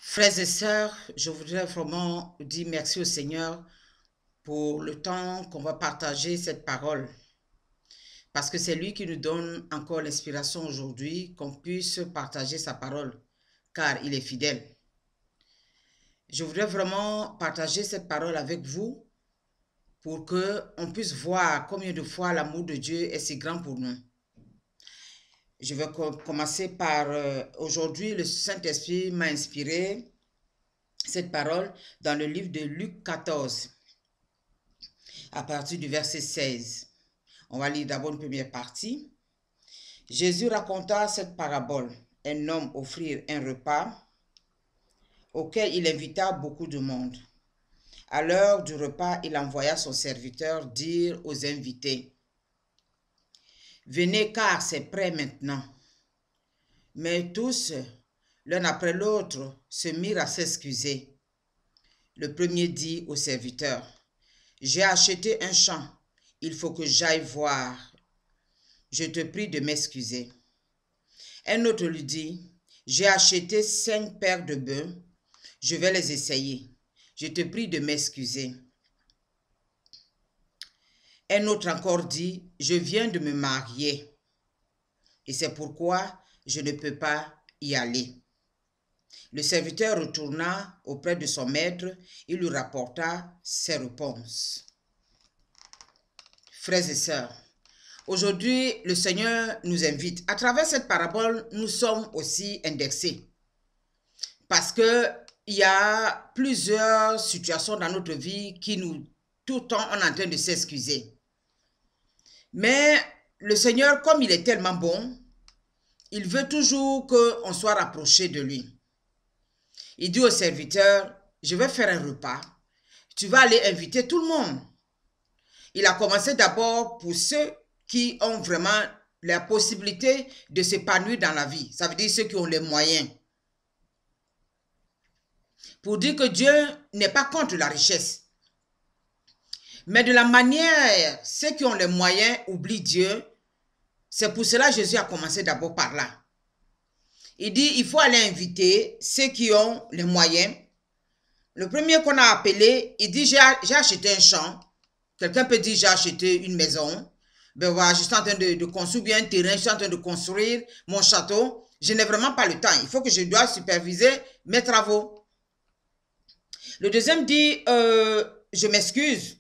Frères et sœurs, je voudrais vraiment dire merci au Seigneur pour le temps qu'on va partager cette parole. Parce que c'est lui qui nous donne encore l'inspiration aujourd'hui qu'on puisse partager sa parole, car il est fidèle. Je voudrais vraiment partager cette parole avec vous pour qu'on puisse voir combien de fois l'amour de Dieu est si grand pour nous. Je vais commencer par aujourd'hui, le Saint-Esprit m'a inspiré cette parole dans le livre de Luc 14, à partir du verset 16. On va lire d'abord une première partie. Jésus raconta cette parabole. Un homme offrit un repas auquel il invita beaucoup de monde. À l'heure du repas, il envoya son serviteur dire aux invités, « Venez car c'est prêt maintenant. » Mais tous, l'un après l'autre, se mirent à s'excuser. Le premier dit au serviteur, « J'ai acheté un champ, il faut que j'aille voir. Je te prie de m'excuser. » Un autre lui dit, « J'ai acheté 5 paires de bœufs, je vais les essayer. Je te prie de m'excuser. » Un autre encore dit, « Je viens de me marier et c'est pourquoi je ne peux pas y aller. » Le serviteur retourna auprès de son maître et lui rapporta ses réponses. Frères et sœurs, aujourd'hui, le Seigneur nous invite. À travers cette parabole, nous sommes aussi indexés. Parce qu'il y a plusieurs situations dans notre vie qui nous, tout le temps, on est en train de s'excuser. Mais le Seigneur, comme il est tellement bon, il veut toujours qu'on soit rapproché de lui. Il dit au serviteur, je vais faire un repas. Tu vas aller inviter tout le monde. Il a commencé d'abord pour ceux qui ont vraiment la possibilité de s'épanouir dans la vie. Ça veut dire ceux qui ont les moyens. Pour dire que Dieu n'est pas contre la richesse. Mais de la manière, ceux qui ont les moyens oublient Dieu. C'est pour cela que Jésus a commencé d'abord par là. Il dit, il faut aller inviter ceux qui ont les moyens. Le premier qu'on a appelé, il dit, j'ai acheté un champ. Quelqu'un peut dire, j'ai acheté une maison. Ben voilà, je suis en train de construire bien un terrain, je suis en train de construire mon château. Je n'ai vraiment pas le temps. Il faut que je dois superviser mes travaux. Le deuxième dit, je m'excuse.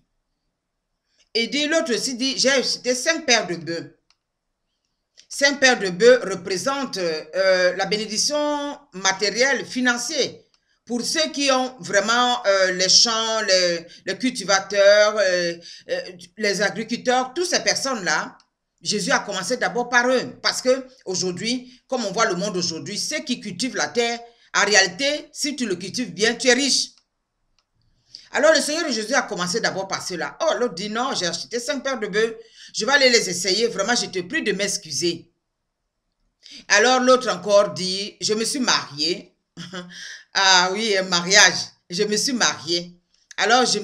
Et dit, l'autre aussi dit, j'ai acheté 5 paires de bœufs. 5 paires de bœufs représentent la bénédiction matérielle, financière. Pour ceux qui ont vraiment les champs, les cultivateurs, les agriculteurs, toutes ces personnes-là, Jésus a commencé d'abord par eux. Parce que aujourd'hui, comme on voit le monde aujourd'hui, ceux qui cultivent la terre, en réalité, si tu le cultives bien, tu es riche. Alors le Seigneur Jésus a commencé d'abord par cela. Oh, l'autre dit non, j'ai acheté 5 paires de bœufs, je vais aller les essayer, vraiment je te prie de m'excuser. Alors l'autre encore dit, je me suis marié. Ah oui, un mariage, je me suis marié. Alors je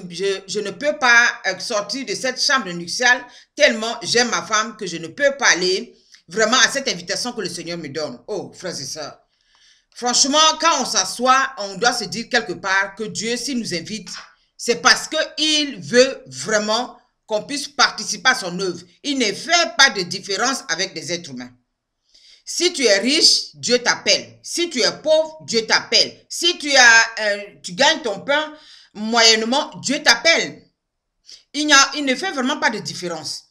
ne peux pas sortir de cette chambre nuptiale tellement j'aime ma femme que je ne peux pas aller vraiment à cette invitation que le Seigneur me donne. Oh, frères et sœurs, franchement, quand on s'assoit, on doit se dire quelque part que Dieu, s'il nous invite, c'est parce qu'il veut vraiment qu'on puisse participer à son œuvre. Il ne fait pas de différence avec des êtres humains. Si tu es riche, Dieu t'appelle. Si tu es pauvre, Dieu t'appelle. Si tu gagnes ton pain moyennement, Dieu t'appelle. Il ne fait vraiment pas de différence.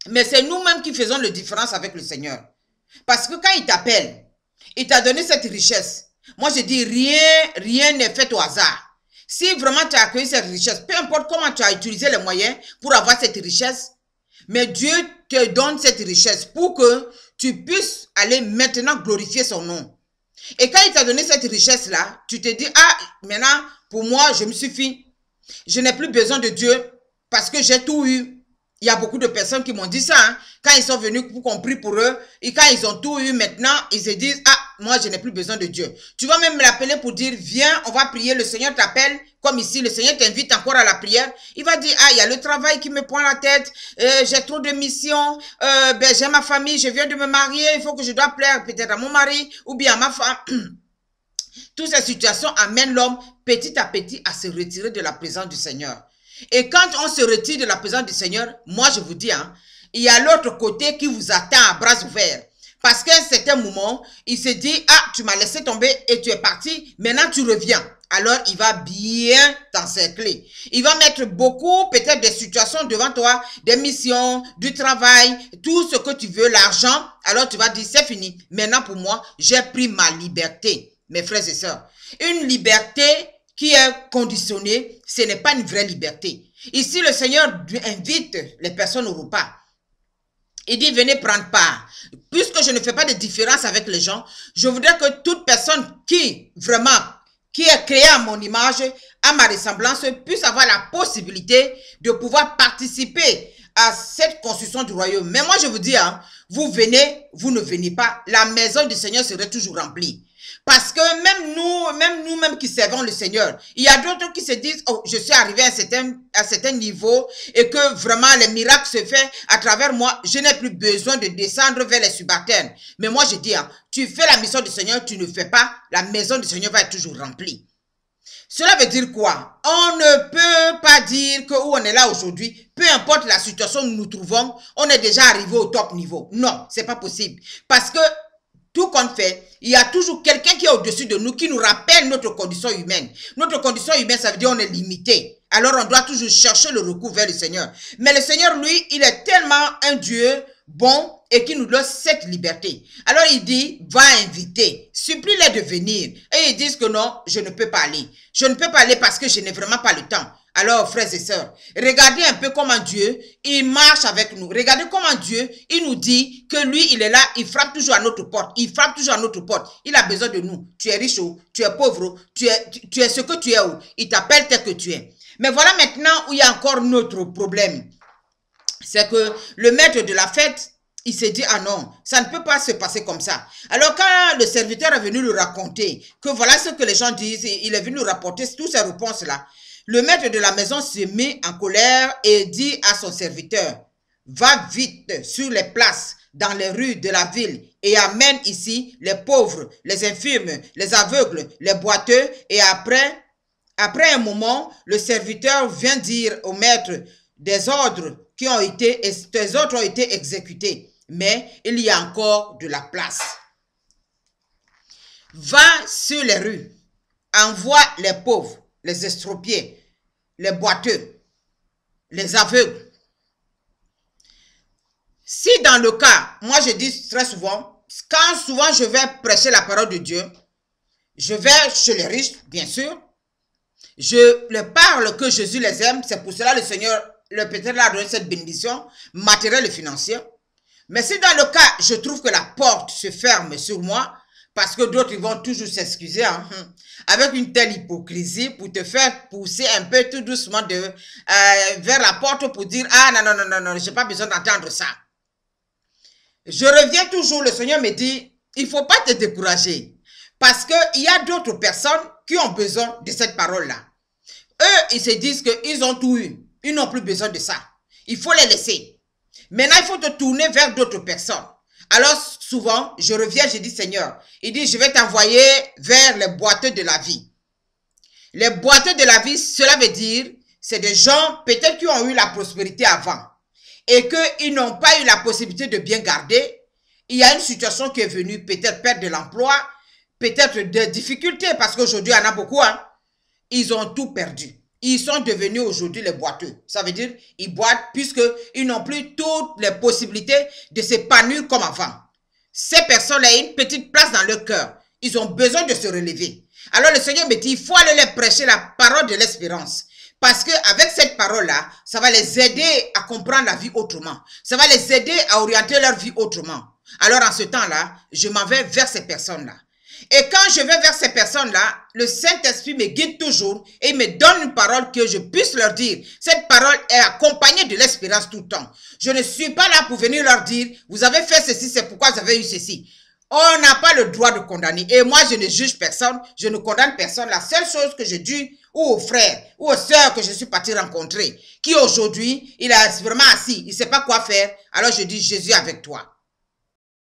Mais c'est nous-mêmes qui faisons la différence avec le Seigneur. Parce que quand il t'appelle, il t'a donné cette richesse. Moi, je dis rien n'est fait au hasard. Si vraiment tu as accueilli cette richesse, peu importe comment tu as utilisé les moyens pour avoir cette richesse, mais Dieu te donne cette richesse pour que tu puisses aller maintenant glorifier son nom. Et quand il t'a donné cette richesse-là, tu te dis, ah, maintenant, pour moi, je me suffis. Je n'ai plus besoin de Dieu parce que j'ai tout eu. Il y a beaucoup de personnes qui m'ont dit ça, hein, quand ils sont venus pour qu'on prie pour eux, et quand ils ont tout eu maintenant, ils se disent, ah, moi je n'ai plus besoin de Dieu. Tu vas même l'appeler pour dire, viens, on va prier, le Seigneur t'appelle, comme ici, le Seigneur t'invite encore à la prière. Il va dire, ah, il y a le travail qui me prend la tête, j'ai trop de missions, j'ai ma famille, je viens de me marier, il faut que je dois plaire peut-être à mon mari, ou bien à ma femme. Toutes ces situations amènent l'homme petit à petit à se retirer de la présence du Seigneur. Et quand on se retire de la présence du Seigneur, moi je vous dis, hein, il y a l'autre côté qui vous attend à bras ouverts. Parce qu'à un certain moment, il se dit, ah, tu m'as laissé tomber et tu es parti, maintenant tu reviens. Alors, il va bien t'encercler. Il va mettre beaucoup, peut-être des situations devant toi, des missions, du travail, tout ce que tu veux, l'argent. Alors, tu vas dire, c'est fini. Maintenant, pour moi, j'ai pris ma liberté, mes frères et sœurs. Une liberté qui est conditionnée, ce n'est pas une vraie liberté. Ici, le Seigneur invite les personnes au repas. Il dit, venez prendre part. Puisque je ne fais pas de différence avec les gens, je voudrais que toute personne qui est créée à mon image, à ma ressemblance, puisse avoir la possibilité de pouvoir participer à cette construction du royaume. Mais moi, je vous dis, hein, vous venez, vous ne venez pas, la maison du Seigneur serait toujours remplie. Parce que même nous qui servons le Seigneur, il y a d'autres qui se disent, oh, je suis arrivé à un certain niveau et que vraiment les miracles se font à travers moi, je n'ai plus besoin de descendre vers les subalternes. Mais moi je dis, hein, tu fais la mission du Seigneur, tu ne fais pas, la maison du Seigneur va être toujours remplie. Cela veut dire quoi? On ne peut pas dire que où on est là aujourd'hui, peu importe la situation où nous nous trouvons, on est déjà arrivé au top niveau. Non, c'est pas possible. Parce que tout compte fait, il y a toujours quelqu'un qui est au-dessus de nous, qui nous rappelle notre condition humaine. Notre condition humaine, ça veut dire qu'on est limité. Alors, on doit toujours chercher le recours vers le Seigneur. Mais le Seigneur, lui, il est tellement un Dieu bon et qui nous donne cette liberté. Alors, il dit, va inviter, supplie-les de venir. Et ils disent que non, je ne peux pas aller. Je ne peux pas aller parce que je n'ai vraiment pas le temps. Alors, frères et sœurs, regardez un peu comment Dieu, il marche avec nous. Regardez comment Dieu, il nous dit que lui, il est là, il frappe toujours à notre porte. Il frappe toujours à notre porte. Il a besoin de nous. Tu es riche ou tu es pauvre, tu es ce que tu es où. Il t'appelle tel que tu es. Mais voilà maintenant où il y a encore notre problème. C'est que le maître de la fête, il s'est dit, ah non, ça ne peut pas se passer comme ça. Alors quand le serviteur est venu lui raconter que voilà ce que les gens disent, il est venu nous rapporter toutes ces réponses-là. Le maître de la maison se met en colère et dit à son serviteur, va vite sur les places, dans les rues de la ville et amène ici les pauvres, les infirmes, les aveugles, les boiteux. Et après un moment, le serviteur vient dire au maître des ordres qui ont été, des ordres ont été exécutés, mais il y a encore de la place. Va sur les rues, envoie les pauvres, les estropiés, les boiteux, les aveugles. Si dans le cas, moi je dis très souvent, quand souvent je vais prêcher la parole de Dieu, je vais chez les riches, bien sûr, je leur parle que Jésus les aime, c'est pour cela le Seigneur, le Père a donné cette bénédiction matérielle et financière. Mais si dans le cas, je trouve que la porte se ferme sur moi, parce que d'autres vont toujours s'excuser, hein, avec une telle hypocrisie pour te faire pousser un peu tout doucement vers la porte pour dire, ah non, j'ai pas besoin d'entendre ça. Je reviens toujours, le Seigneur me dit, il ne faut pas te décourager. Parce qu'il y a d'autres personnes qui ont besoin de cette parole-là. Eux, ils se disent qu'ils ont tout eu. Ils n'ont plus besoin de ça. Il faut les laisser. Maintenant, il faut te tourner vers d'autres personnes. Alors, souvent, je reviens, je dis, Seigneur, il dit, je vais t'envoyer vers les boiteux de la vie. Les boiteux de la vie, cela veut dire, c'est des gens peut-être qui ont eu la prospérité avant et qu'ils n'ont pas eu la possibilité de bien garder. Il y a une situation qui est venue, peut-être perdre de l'emploi, peut-être des difficultés, parce qu'aujourd'hui, il y en a beaucoup, hein. Ils ont tout perdu. Ils sont devenus aujourd'hui les boiteux. Ça veut dire ils boitent puisqu'ils n'ont plus toutes les possibilités de s'épanouir comme avant. Ces personnes-là ont une petite place dans leur cœur. Ils ont besoin de se relever. Alors le Seigneur me dit, il faut aller les prêcher la parole de l'espérance. Parce qu'avec cette parole-là, ça va les aider à comprendre la vie autrement. Ça va les aider à orienter leur vie autrement. Alors en ce temps-là, je m'en vais vers ces personnes-là. Et quand je vais vers ces personnes-là, le Saint-Esprit me guide toujours et il me donne une parole que je puisse leur dire. Cette parole est accompagnée de l'espérance tout le temps. Je ne suis pas là pour venir leur dire, vous avez fait ceci, c'est pourquoi vous avez eu ceci. On n'a pas le droit de condamner. Et moi, je ne juge personne, je ne condamne personne. La seule chose que je dis aux frères ou aux sœurs que je suis parti rencontrer, qui aujourd'hui, il est vraiment assis, il ne sait pas quoi faire, alors je dis, Jésus avec toi.